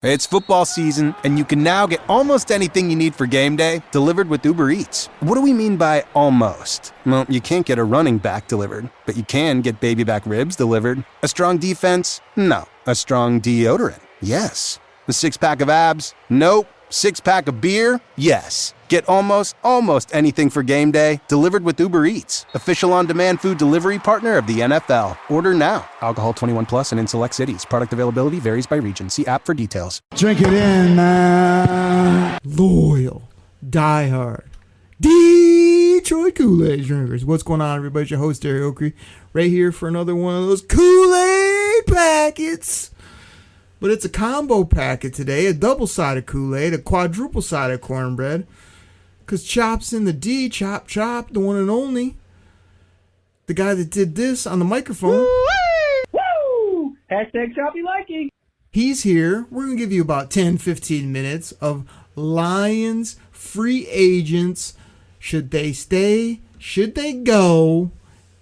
It's football season, and you can now get almost anything you need for game day delivered with Uber Eats. What do we mean by almost? Well, you can't get a running back delivered, but you can get baby back ribs delivered. A strong defense? No. A strong deodorant? Yes. The six-pack of abs? Nope. Six-pack of beer? Yes. Get almost anything for game day delivered with Uber Eats, official on-demand food delivery partner of the NFL. Order now. Alcohol 21 plus and in select cities. Product availability varies by region. See app for details. Drink it in, man. Loyal, diehard, Detroit Koolaid drinkers. What's going on, everybody? It's your host, Derek Oakley, right here for another one of those Kool-Aid packets. But it's a combo packet today, a double-sided Kool-Aid, a quadruple-sided cornbread. Because Chop's in the D, Chop, the one and only. The guy that did this on the microphone. Woo! Hashtag Choppy Liking. He's here. We're going to give you about 10-15 minutes of Lions free agents. Should they stay? Should they go?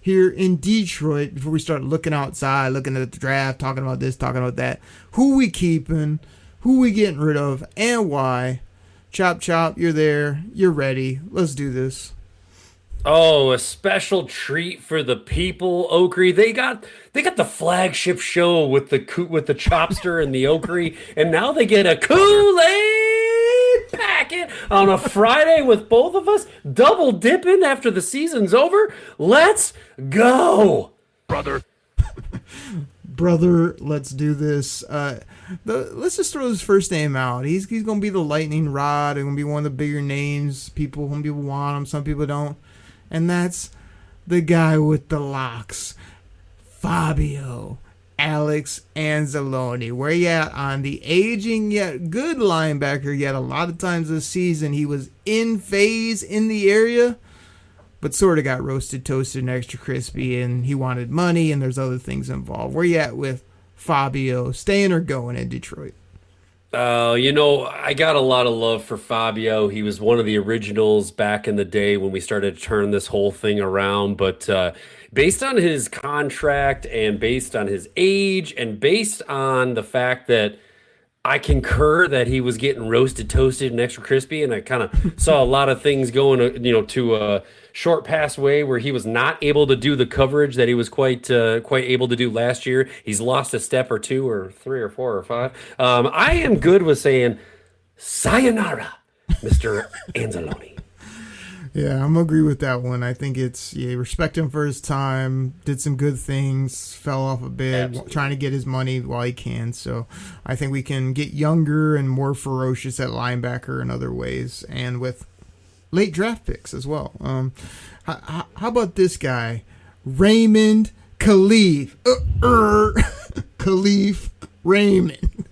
Here in Detroit, before we start looking outside, looking at the draft, talking about this, talking about that. Who we keeping? Who we getting rid of? And why? Chop, you're there. You're ready. Let's do this. Oh, a special treat for the people, Oakley. They got the flagship show with the Chopster and the Oakley, and now they get a Kool-Aid packet on a Friday with both of us double dipping after the season's over. Let's go, brother. Brother, let's do this. Let's just throw his first name out. He's going to be the lightning rod. He's going to be one of the bigger names. Some people want him, some people don't. And that's the guy with the locks, Fabio Alex Anzalone. Where you at on the aging yet good linebacker? Yet a lot of times this season he was in phase in the area, but sort of got roasted, toasted, and extra crispy, and he wanted money, and there's other things involved. Where you at with Fabio, staying or going in Detroit? I got a lot of love for Fabio. He was one of the originals back in the day when we started to turn this whole thing around, but based on his contract and based on his age and based on the fact that I concur that he was getting roasted, toasted, and extra crispy, and I kind of saw a lot of things going, to a short pass way where he was not able to do the coverage that he was quite able to do last year. He's lost a step or two or three or four or five. I am good with saying sayonara, Mr. Anzalone. Yeah, I'm agree with that one. I think respect him for his time, did some good things, fell off a bit, Absolutely. Trying to get his money while he can. So I think we can get younger and more ferocious at linebacker in other ways, and with late draft picks as well. How about this guy, Raymond Khalif? Khalif Raymond,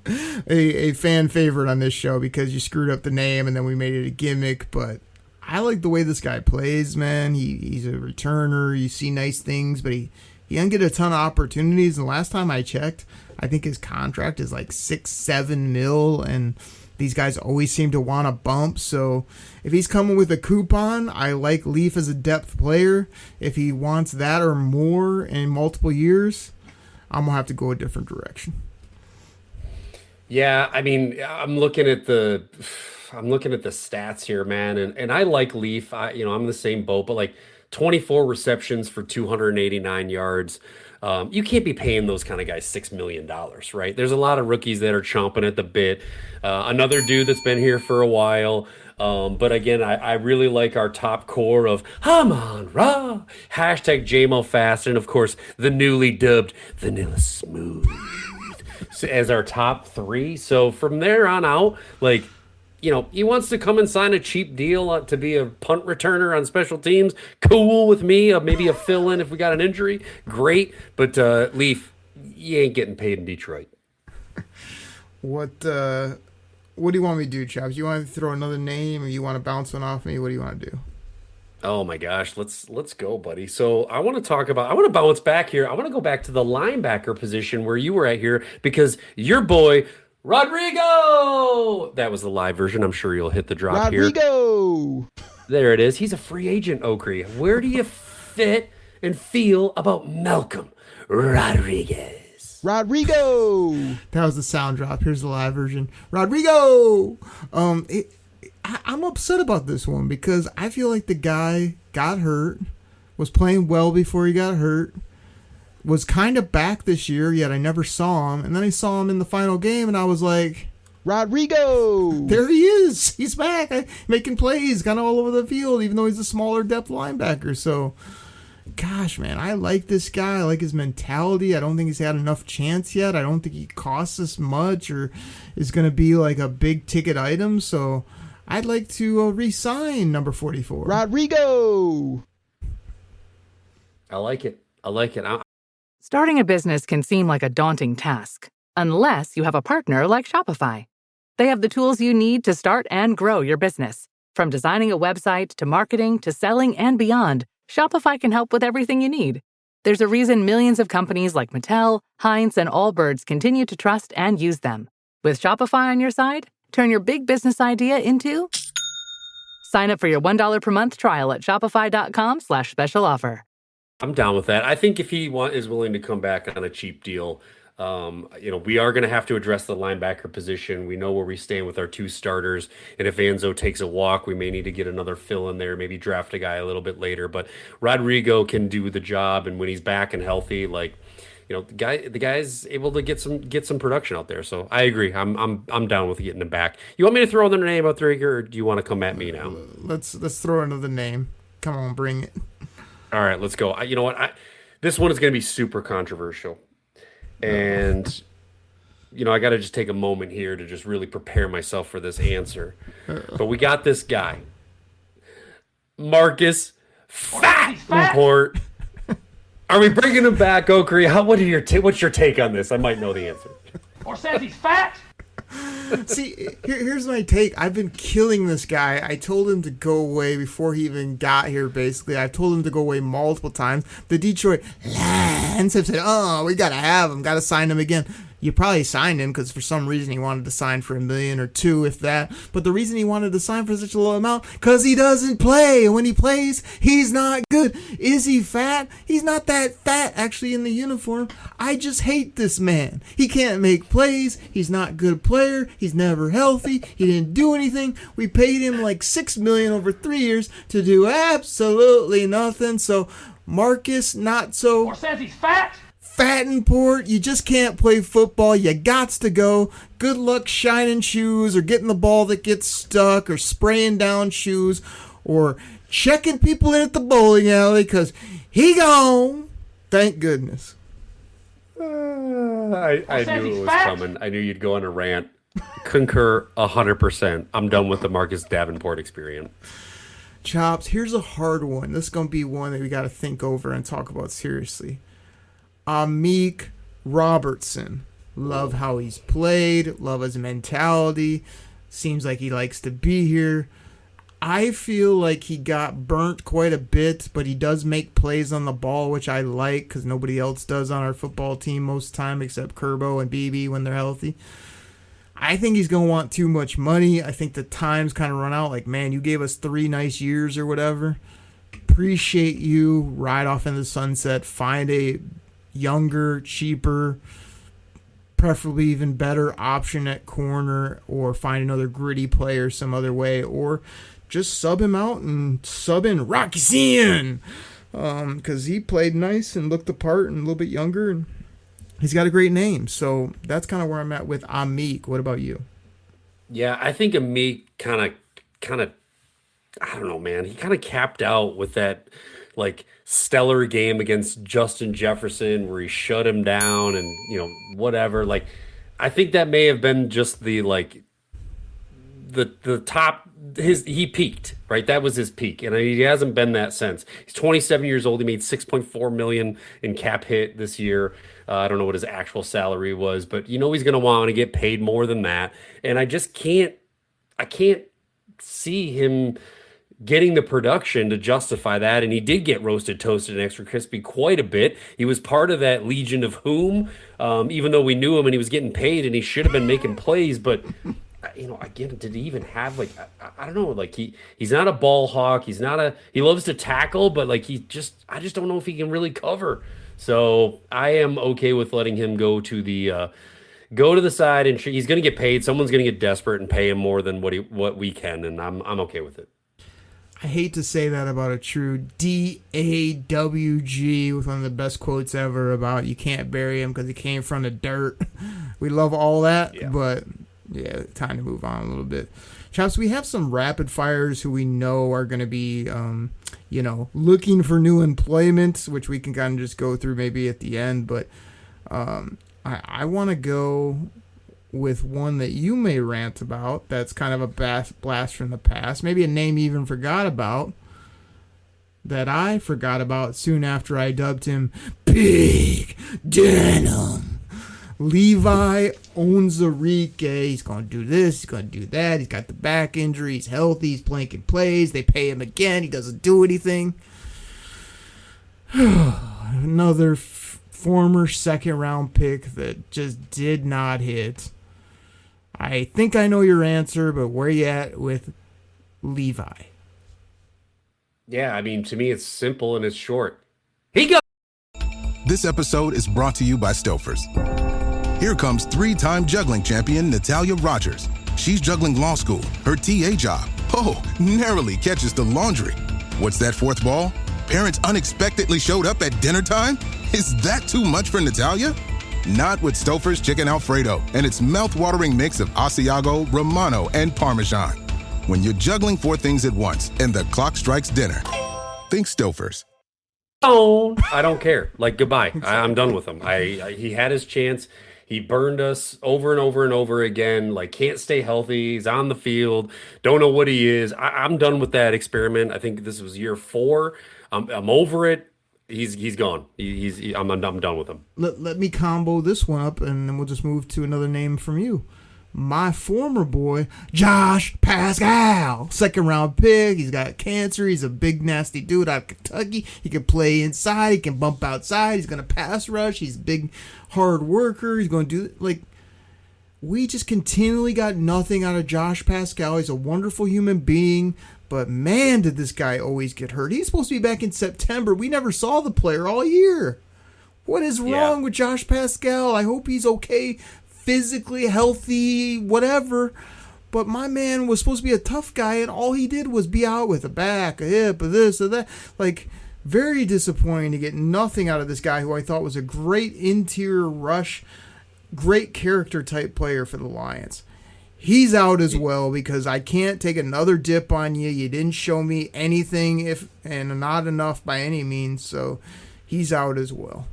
a fan favorite on this show because you screwed up the name and then we made it a gimmick, but I like the way this guy plays, man. He's a returner. You see nice things, but he doesn't get a ton of opportunities. And last time I checked, I think his contract is like $6-7 million, and these guys always seem to want a bump. So if he's coming with a coupon, I like Leaf as a depth player. If he wants that or more in multiple years, I'm gonna have to go a different direction. Yeah, I mean, I'm looking at the stats here, man, and I like Leaf. I'm in the same boat, but like 24 receptions for 289 yards. You can't be paying those kind of guys $6 million, right? There's a lot of rookies that are chomping at the bit. Another dude that's been here for a while. But again, I really like our top core of Haman Ra, hashtag JMO Fast, and of course the newly dubbed Vanilla Smooth as our top three. So from there on out, like, he wants to come and sign a cheap deal to be a punt returner on special teams. Cool with me. Maybe a fill-in if we got an injury. Great. But, Leaf, you ain't getting paid in Detroit. What do you want me to do, Chops? You want to throw another name, or you want to bounce one off me? What do you want to do? Oh, my gosh. Let's go, buddy. So I want to bounce back here. I want to go back to the linebacker position where you were at here because your boy – Rodrigo! That was the live version. I'm sure you'll hit the drop here. Rodrigo! There it is. He's a free agent, Oakley. Where do you fit and feel about Malcolm Rodriguez? Rodrigo. That was the sound drop. Here's the live version. Rodrigo. I'm upset about this one because I feel like the guy got hurt, was playing well before he got hurt, was kind of back this year, yet I never saw him. And then I saw him in the final game, and I was like, Rodrigo. there he is. He's back, making plays kind of all over the field, even though he's a smaller depth linebacker. So, gosh, man, I like this guy. I like his mentality. I don't think he's had enough chance yet. I don't think he costs us much or is going to be like a big ticket item. So I'd like to re-sign number 44. Rodrigo. I like it. Starting a business can seem like a daunting task, unless you have a partner like Shopify. They have the tools you need to start and grow your business. From designing a website to marketing to selling and beyond, Shopify can help with everything you need. There's a reason millions of companies like Mattel, Heinz, and Allbirds continue to trust and use them. With Shopify on your side, turn your big business idea into... Sign up for your $1 per month trial at shopify.com/special offer. I'm down with that. I think if he is willing to come back on a cheap deal, we are going to have to address the linebacker position. We know where we stand with our two starters. And if Anzo takes a walk, we may need to get another fill in there, maybe draft a guy a little bit later. But Rodrigo can do the job. And when he's back and healthy, the guy's able to get some production out there. So I agree. I'm down with getting him back. You want me to throw another name out there, or do you want to come at me now? Let's throw another name. Come on, bring it. All right, let's go. You know what? This one is going to be super controversial. And, I got to just take a moment here to just really prepare myself for this answer. But we got this guy, Marcus Fattenport. Are we bringing him back, Okri? What's your take on this? I might know the answer. Or says he's fat. See, here's my take. I've been killing this guy. I told him to go away before he even got here, basically. I told him to go away multiple times. The Detroit Lions have said, we got to have him, got to sign him again. You probably signed him because for some reason he wanted to sign for $1 million or $2 million, if that. But the reason he wanted to sign for such a low amount, because he doesn't play. And when he plays, he's not good. Is he fat? He's not that fat, actually, in the uniform. I just hate this man. He can't make plays. He's not a good player. He's never healthy. He didn't do anything. We paid him like $6 million over 3 years to do absolutely nothing. So Marcus, not so. Or says he's fat. Fattenport, you just can't play football. You gots to go. Good luck shining shoes or getting the ball that gets stuck or spraying down shoes or checking people in at the bowling alley because he gone. Thank goodness. I knew it was coming. I knew you'd go on a rant. Concur 100%. I'm done with the Marcus Davenport experience. Chops, here's a hard one. This is going to be one that we got to think over and talk about seriously. Amik Robertson. Love how he's played. Love his mentality. Seems like he likes to be here. I feel like he got burnt quite a bit, but he does make plays on the ball, which I like because nobody else does on our football team most of the time except Kerbo and BB when they're healthy. I think he's going to want too much money. I think the time's kind of run out. Like, man, you gave us 3 nice years or whatever. Appreciate you. Ride off in the sunset. Find a younger, cheaper, preferably even better option at corner, or find another gritty player some other way, or just sub him out and sub in Rocky Sin, because he played nice and looked the part and a little bit younger, and he's got a great name. So that's kind of where I'm at with Amik. What about you? Yeah, I think Amik kind of, I don't know, man. He kind of capped out with that, stellar game against Justin Jefferson where he shut him down and, whatever. I think that may have been just the top, he peaked, right? That was his peak. And he hasn't been that since. He's 27 years old. He made $6.4 million in cap hit this year. I don't know what his actual salary was, but he's going to want to get paid more than that. And I just can't see him getting the production to justify that. And he did get roasted, toasted, and extra crispy quite a bit. He was part of that Legion of Whom, even though we knew him and he was getting paid and he should have been making plays. But, again, did he even have, I don't know, he's not a ball hawk. He loves to tackle, but I just don't know if he can really cover. So I am okay with letting him go to the side, and he's going to get paid. Someone's going to get desperate and pay him more than what we can, and I'm okay with it. I hate to say that about a true DAWG with one of the best quotes ever about you can't bury him because he came from the dirt. We love all that, but yeah, time to move on a little bit. Chops, we have some rapid fires who we know are going to be, looking for new employment, which we can kind of just go through maybe at the end. But I want to go with one that you may rant about. That's kind of a blast from the past. Maybe a name you even forgot about. That I forgot about soon after I dubbed him Big Denim. Levi Onwuzurike. He's going to do this. He's going to do that. He's got the back injury. He's healthy. He's planking plays. They pay him again. He doesn't do anything. Another former second-round pick that just did not hit. I think I know your answer, but where you at with Levi? Yeah, I mean, to me, it's simple and it's short. He got. This episode is brought to you by Stouffer's. Here comes 3-time juggling champion Natalia Rogers. She's juggling law school, her TA job. Oh, narrowly catches the laundry. What's that fourth ball? Parents unexpectedly showed up at dinner time? Is that too much for Natalia? Not with Stouffer's Chicken Alfredo and its mouth-watering mix of Asiago, Romano, and Parmesan. When you're juggling 4 things at once and the clock strikes dinner, think Stouffer's. I don't care. Like, goodbye. I'm done with him. He had his chance. He burned us over and over and over again. Like, can't stay healthy. He's on the field. Don't know what he is. I'm done with that experiment. I think this was year 4. I'm over it. He's gone. I'm done with him. Let me combo this one up, and then we'll just move to another name from you. My former boy, Josh Pascal, second-round pick. He's got cancer. He's a big, nasty dude out of Kentucky. He can play inside. He can bump outside. He's going to pass rush. He's a big, hard worker. He's going to do, we just continually got nothing out of Josh Pascal. He's a wonderful human being, but man, did this guy always get hurt. He's supposed to be back in September. We never saw the player all year. What is wrong with Josh Pascal? I hope he's okay, physically healthy, whatever. But my man was supposed to be a tough guy, and all he did was be out with a back, a hip, a this, a that. Very disappointing to get nothing out of this guy who I thought was a great interior rush, great character type player for the Lions. He's out as well because I can't take another dip on you. You didn't show me anything, and not enough by any means, so he's out as well.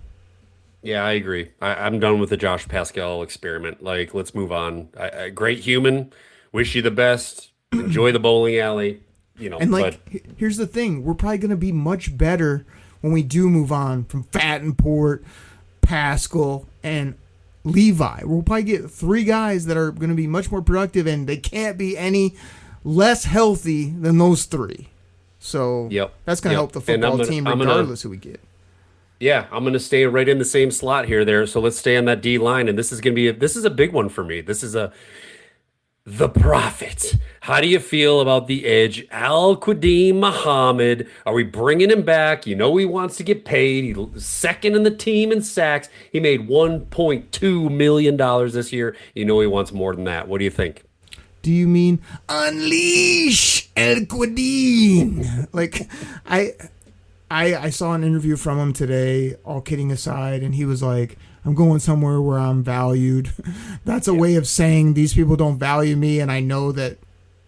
Yeah, I agree. I'm done with the Josh Pascal experiment. Let's move on. Great human. Wish you the best. Enjoy the bowling alley. Here's the thing. We're probably going to be much better when we do move on from Fattenport, Pascal, and Levi. We'll probably get 3 guys that are going to be much more productive, and they can't be any less healthy than those 3. So that's going to help the football team regardless who we get. Yeah, I'm going to stay right in the same slot here. So let's stay on that D line, and this is going to be this is a big one for me. This is the Prophet. How do you feel about the edge, Al-Quadin Muhammad? Are we bringing him back? You know he wants to get paid. He's second in the team in sacks. He made $1.2 million this year. You know he wants more than that. What do you think? Do you mean unleash Al-Quadin? I saw an interview from him today, all kidding aside, and he was like, I'm going somewhere where I'm valued. That's a way of saying these people don't value me, and I know that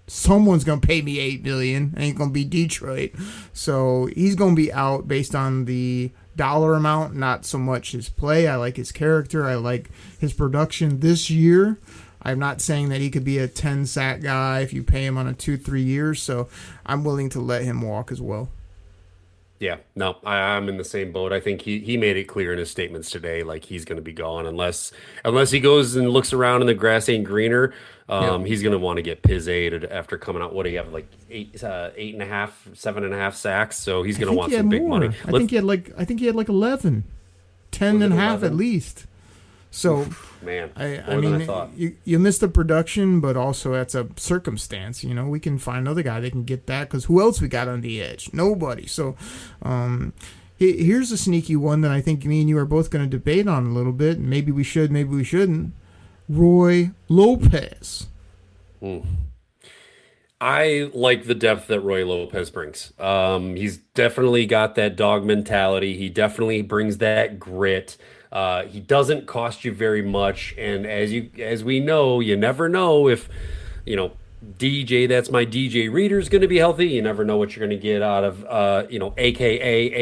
someone's going to pay me $8 million. Ain't going to be Detroit. So he's going to be out based on the dollar amount, not so much his play. I like his character. I like his production this year. I'm not saying that he could be a 10-sack guy if you pay him on a 2-3 years, so I'm willing to let him walk as well. Yeah, no, I'm in the same boat. I think he made it clear in his statements today, he's going to be gone unless he goes and looks around and the grass ain't greener. He's going to want to get piz-aided after coming out. What do you have, 8.5, 7.5 sacks? So he's going to want some big money. I think he had 11, 10 and a half 11? At least. So, man, I mean, you missed the production, but also that's a circumstance. You know, we can find another guy that can get that because who else we got on the edge? Nobody. So, Here's a sneaky one that I think me and you are both going to debate on a little bit. Maybe we should, maybe we shouldn't. Roy Lopez. I like the depth that Roy Lopez brings. He's definitely got that dog mentality. He definitely brings that grit. He doesn't cost you very much, and as we know, you never know if DJ, that's my DJ Reader, is going to be healthy. You never know what you're going to get out of AKA.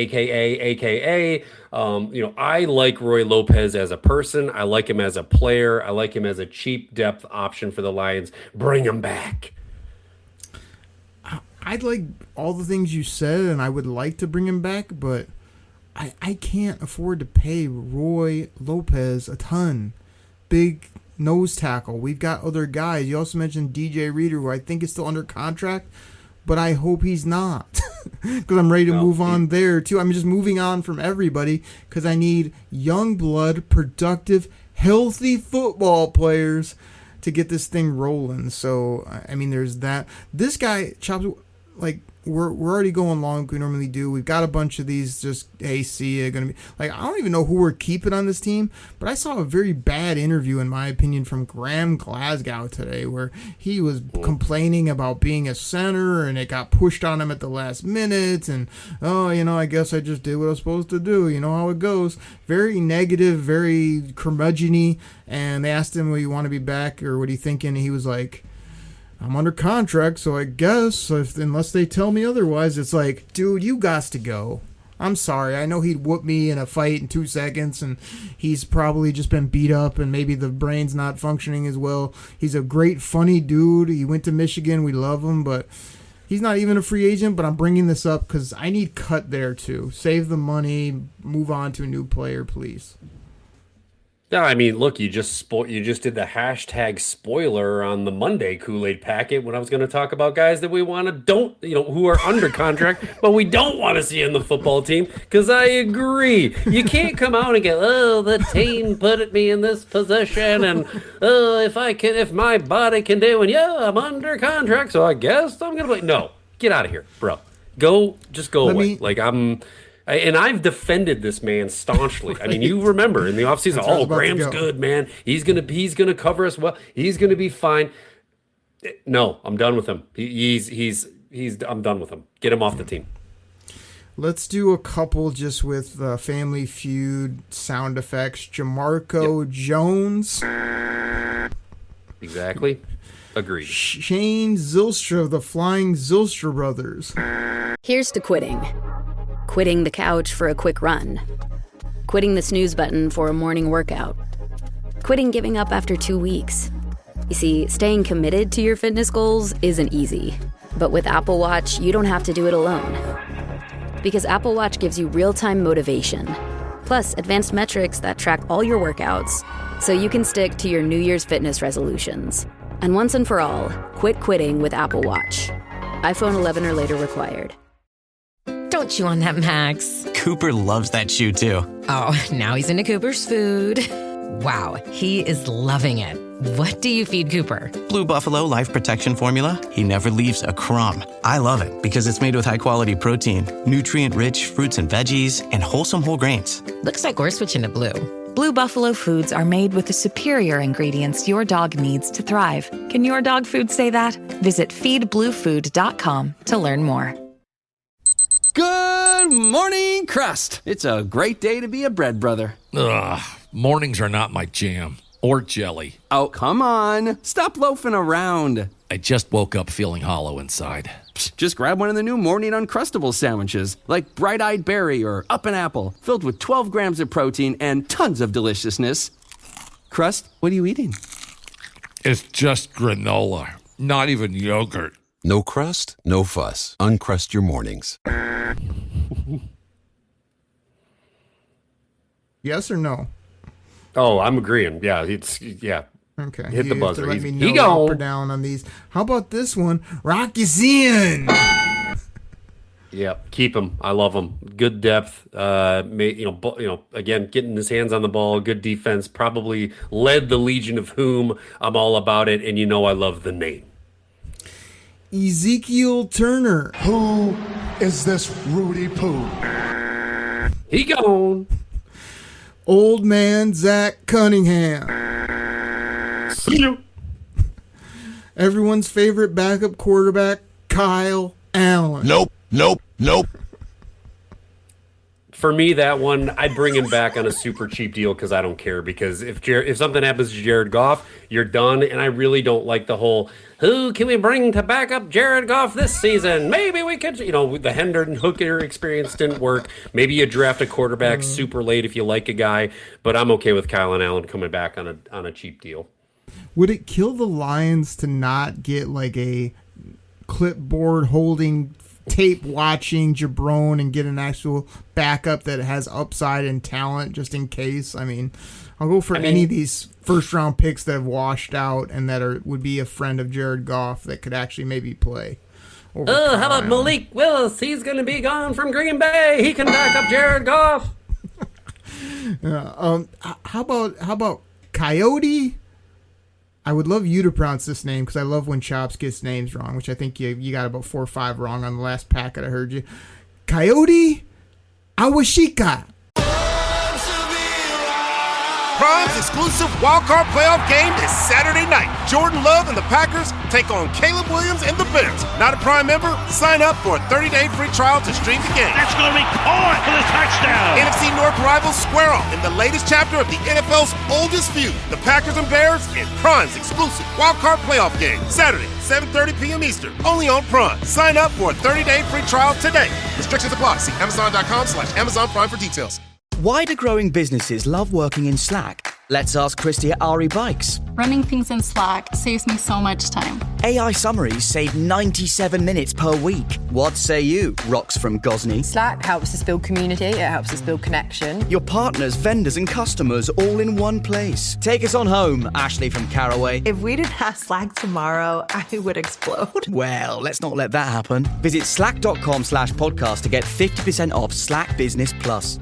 I like Roy Lopez as a person. I like him as a player. I like him as a cheap depth option for the Lions. Bring him back. I'd like all the things you said, and I would like to bring him back, but I can't afford to pay Roy Lopez a ton. Big nose tackle. We've got other guys. You also mentioned DJ Reader, who I think is still under contract, but I hope he's not, because I'm ready to move on there too. I'm just moving on from everybody because I need young blood, productive, healthy football players to get this thing rolling. So I mean, there's that. This guy, Chops, like, we're already going long like we normally do. We've got a bunch of these just, hey, see ya, gonna be like, I don't even know who we're keeping on this team, but I saw a very bad interview, in my opinion, from Graham Glasgow today, where he was complaining about being a center and it got pushed on him at the last minute, and I guess I just did what I was supposed to do. You know how it goes. Very negative, very curmudgeon-y, and they asked him, well, you want to be back, or what are you thinking? And he was like, I'm under contract, so I guess unless they tell me otherwise. It's like, dude, you got to go. I'm sorry. I know he'd whoop me in a fight in 2 seconds, and he's probably just been beat up, and maybe the brain's not functioning as well. He's a great, funny dude. He went to Michigan. We love him, but he's not even a free agent. But I'm bringing this up because I need cut there, too. Save the money. Move on to a new player, please. Yeah, I mean, look, you just did the hashtag spoiler on the Monday Kool-Aid packet when I was going to talk about guys that we who are under contract, but we don't want to see in the football team, because I agree. You can't come out and go, the team put me in this position, and if my body can do, and I'm under contract, so I guess I'm going to play. No, get out of here, bro. Go away. And I've defended this man staunchly. I mean, you remember in the offseason, Graham's good, man. He's gonna cover us well. He's gonna be fine. No, I'm done with him. I'm done with him. Get him off the team. Let's do a couple just with Family Feud sound effects. Jamarco Jones. Exactly. Agreed. Shane Zylstra of the Flying Zylstra Brothers. Here's to quitting. Quitting the couch for a quick run. Quitting the snooze button for a morning workout. Quitting giving up after 2 weeks. You see, staying committed to your fitness goals isn't easy. But with Apple Watch, you don't have to do it alone. Because Apple Watch gives you real-time motivation, plus advanced metrics that track all your workouts, so you can stick to your New Year's fitness resolutions. And once and for all, quit quitting with Apple Watch. iPhone 11 or later required. Don't chew on that, Max. Cooper loves that chew, too. Oh, now he's into Cooper's food. Wow, he is loving it. What do you feed Cooper? Blue Buffalo Life Protection Formula. He never leaves a crumb. I love it because it's made with high-quality protein, nutrient-rich fruits and veggies, and wholesome whole grains. Looks like we're switching to Blue. Blue Buffalo foods are made with the superior ingredients your dog needs to thrive. Can your dog food say that? Visit feedbluefood.com to learn more. Good morning, Crust. It's a great day to be a bread brother. Ugh, mornings are not my jam. Or jelly. Oh, come on. Stop loafing around. I just woke up feeling hollow inside. Psst, just grab one of the new Morning Uncrustables sandwiches, like Bright-Eyed Berry or Up and Apple, filled with 12 grams of protein and tons of deliciousness. Crust, what are you eating? It's just granola, not even yogurt. No crust, no fuss. Uncrust your mornings. Yes or no? Oh, I'm agreeing. Yeah, Okay. Hit the buzzer. Let me know up or down on these. How about this one? Rocky Zian. Yeah, keep him. I love him. Good depth. Again, getting his hands on the ball. Good defense. Probably led the Legion of Whom. I'm all about it, and I love the name. Ezekiel Turner. Who is this Rudy Poo? He gone. Old man Zach Cunningham. See you. Everyone's favorite backup quarterback, Kyle Allen. Nope. For me, that one, I'd bring him back on a super cheap deal because I don't care. Because if something happens to Jared Goff, you're done. And I really don't like the whole, who can we bring to back up Jared Goff this season? Maybe we could, the Hendon Hooker experience didn't work. Maybe you draft a quarterback super late if you like a guy. But I'm okay with Kyle and Allen coming back on a cheap deal. Would it kill the Lions to not get like a clipboard holding, tape watching Jabron and get an actual backup that has upside and talent just in case? I mean, I'll go for any of these first round picks that have washed out and that would be a friend of Jared Goff that could actually maybe play. How about Malik Willis? He's going to be gone from Green Bay. He can back up Jared Goff. How about Coyote? I would love you to pronounce this name because I love when Chops gets names wrong, which I think you got about 4 or 5 wrong on the last packet I heard you. Coyote Awashika. Prime's exclusive wildcard playoff game is Saturday night. Jordan Love and the Packers take on Caleb Williams and the Bears. Not a Prime member? Sign up for a 30-day free trial to stream the game. That's going to be caught for the touchdown. NFC North rivals square off in the latest chapter of the NFL's oldest feud. The Packers and Bears in Prime's exclusive wildcard playoff game. Saturday, 7:30 p.m. Eastern. Only on Prime. Sign up for a 30-day free trial today. Restrictions apply. See Amazon.com/Amazon Prime for details. Why do growing businesses love working in Slack? Let's ask Christy at RE Bikes. Running things in Slack saves me so much time. AI summaries save 97 minutes per week. What say you, Rox from Gosney? Slack helps us build community, it helps us build connection. Your partners, vendors and customers all in one place. Take us on home, Ashley from Caraway. If we didn't have Slack tomorrow, I would explode. Well, let's not let that happen. Visit slack.com/podcast to get 50% off Slack Business Plus.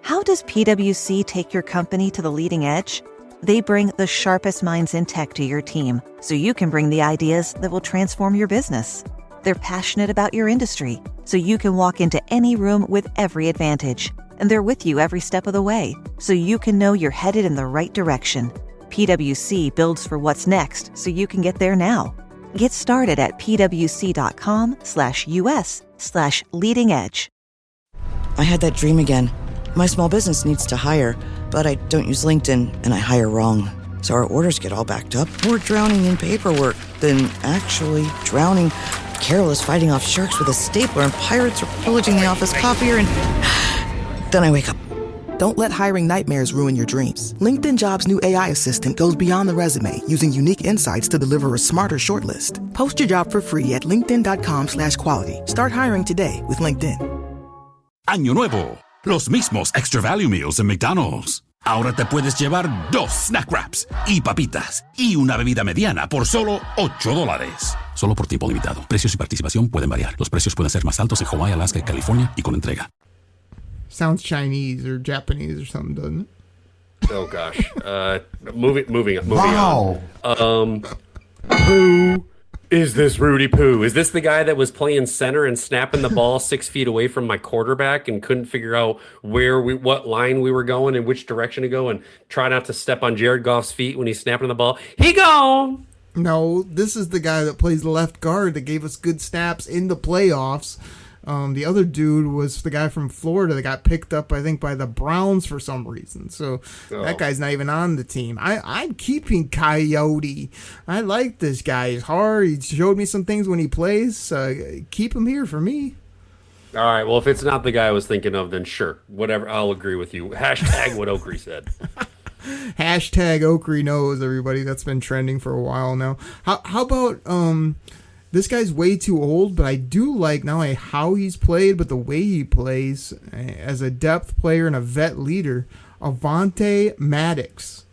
How does PwC take your company to the leading edge? They bring the sharpest minds in tech to your team, so you can bring the ideas that will transform your business. They're passionate about your industry, so you can walk into any room with every advantage. And they're with you every step of the way, so you can know you're headed in the right direction. PwC builds for what's next, so you can get there now. Get started at pwc.com/us/leading edge. I had that dream again. My small business needs to hire, but I don't use LinkedIn, and I hire wrong. So our orders get all backed up. We're drowning in paperwork, then actually drowning, careless fighting off sharks with a stapler, and pirates are pillaging the office copier, and then I wake up. Don't let hiring nightmares ruin your dreams. LinkedIn Jobs' new AI assistant goes beyond the resume, using unique insights to deliver a smarter shortlist. Post your job for free at linkedin.com/quality. Start hiring today with LinkedIn. Año nuevo. Los mismos Extra Value Meals en McDonald's. Ahora te puedes llevar 2 snack wraps y papitas y una bebida mediana por solo $8. Solo por tiempo limitado. Precios y participación pueden variar. Los precios pueden ser más altos en Hawaii, Alaska y California y con entrega. Sounds Chinese or Japanese or something, doesn't it? Oh gosh. Moving on. Who is this Rudy Poo? Is this the guy that was playing center and snapping the ball 6 feet away from my quarterback and couldn't figure out what line we were going and which direction to go and try not to step on Jared Goff's feet when he's snapping the ball? He gone. No, this is the guy that plays left guard that gave us good snaps in the playoffs. The other dude was the guy from Florida that got picked up, I think, by the Browns for some reason. So that guy's not even on the team. I'm keeping Coyote. I like this guy. He's hard. He showed me some things when he plays. Keep him here for me. All right. Well, if it's not the guy I was thinking of, then sure. Whatever. I'll agree with you. Hashtag what Oakrey said. Hashtag Oakrey knows, everybody. That's been trending for a while now. How about... This guy's way too old, but I do like not only how he's played, but the way he plays as a depth player and a vet leader. Avante Maddox.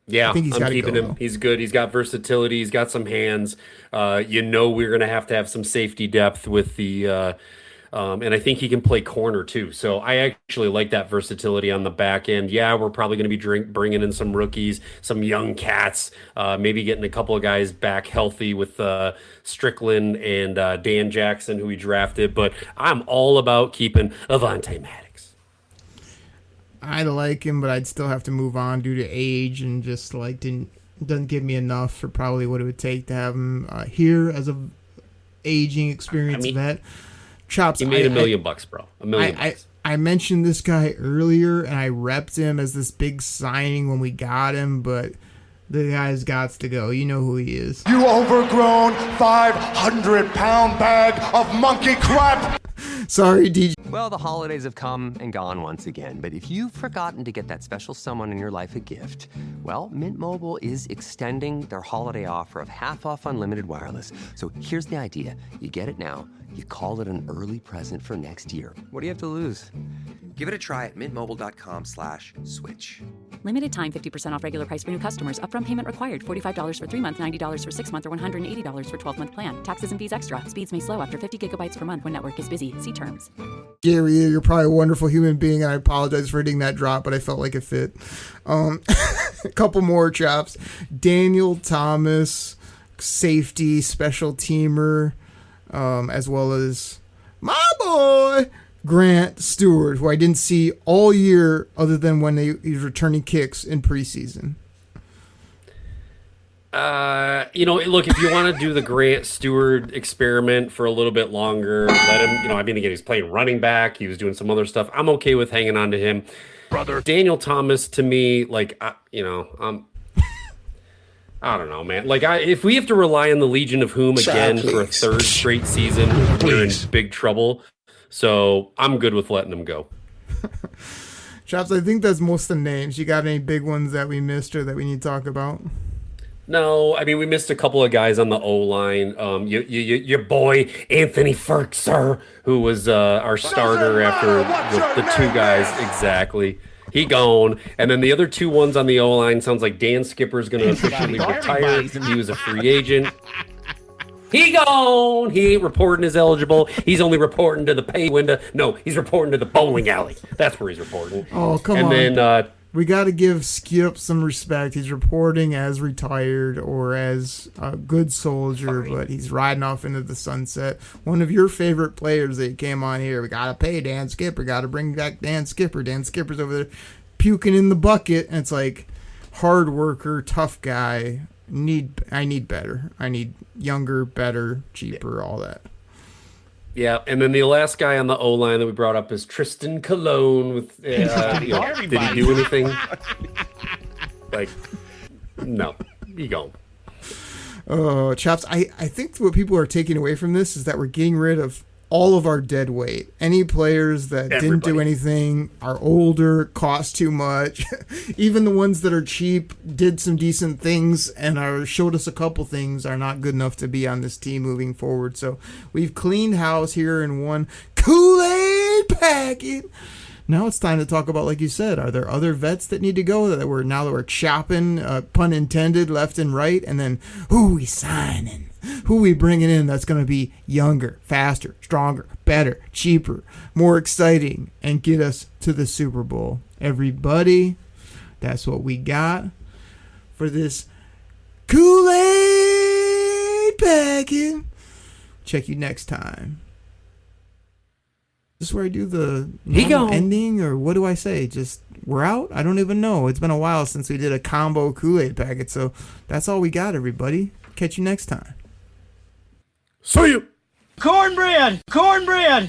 Yeah, I think I'm keeping him. He's good. He's got versatility. He's got some hands. We're going to have some safety depth with the And I think he can play corner too. So I actually like that versatility on the back end. Yeah, we're probably going to be bringing in some rookies, some young cats, maybe getting a couple of guys back healthy with Strickland and Dan Jackson, who we drafted. But I'm all about keeping Avonte Maddox. I like him, but I'd still have to move on due to age and just doesn't give me enough for probably what it would take to have him here as a aging, experienced vet. Chops. He made $1 million, bro. $1 million. I mentioned this guy earlier, and I repped him as this big signing when we got him, but the guy's got to go. You know who he is. You overgrown 500-pound bag of monkey crap. Sorry, DJ. Well, the holidays have come and gone once again, but if you've forgotten to get that special someone in your life a gift, well, Mint Mobile is extending their holiday offer of half off unlimited wireless. So here's the idea. You get it now. You call it an early present for next year. What do you have to lose? Give it a try at mintmobile.com/switch. Limited time 50% off regular price for new customers. Upfront payment required. $45 for 3 months, $90 for 6 months, or $180 for 12-month plan. Taxes and fees extra. Speeds may slow after 50 gigabytes per month when network is busy. See terms. Gary, you're probably a wonderful human being, and I apologize for hitting that drop, but I felt like it fit. A couple more, Chops. Daniel Thomas, safety, special teamer, as well as my boy, Grant Stewart, who I didn't see all year other than when he was returning kicks in preseason. Look, if you want to do the Grant Stewart experiment for a little bit longer, let him, I mean, again, he's playing running back. He was doing some other stuff. I'm okay with hanging on to him. Brother. Daniel Thomas, to me, I don't know, man. If we have to rely on the Legion of Whom again for a third straight season, we're in big trouble. So I'm good with letting him go. Chops, I think that's most of the names. You got any big ones that we missed or that we need to talk about? No, I mean, we missed a couple of guys on the O-line. Your boy, Anthony Ferkser, who was our starter after the two guys. Exactly. He gone. And then the other two ones on the O-line sounds like Dan Skipper's going to officially retire. He was a free agent. He gone. He ain't reporting as eligible. He's only reporting to the pay window. No, he's reporting to the bowling alley. That's where he's reporting. Oh, come on. And then we got to give Skip some respect. He's reporting as retired or as a good soldier, but he's riding off into the sunset. One of your favorite players that came on here. We got to pay Dan Skipper. Got to bring back Dan Skipper. Dan Skipper's over there puking in the bucket. And it's like hard worker, tough guy. I need better. I need younger, better, cheaper, all that. Yeah, and then the last guy on the O-line that we brought up is Tristan Colon. With did he do anything? No, he gone. Oh, Chops, I think what people are taking away from this is that we're getting rid of all of our dead weight. Any players that didn't do anything, are older, cost too much. Even the ones that are cheap, did some decent things, and showed us a couple things, are not good enough to be on this team moving forward. So we've cleaned house here in one Koolaid packet. Now it's time to talk about, like you said, are there other vets that need to go that we're chopping, pun intended, left and right, and then who we signing? Who we bringing in that's going to be younger, faster, stronger, better, cheaper, more exciting, and get us to the Super Bowl? Everybody, that's what we got for this Kool-Aid packet. Check you next time. Is this where I do the ending, or what do I say? Just, we're out? I don't even know. It's been a while since we did a combo Kool-Aid packet, so that's all we got, everybody. Catch you next time. See you. Cornbread! Cornbread!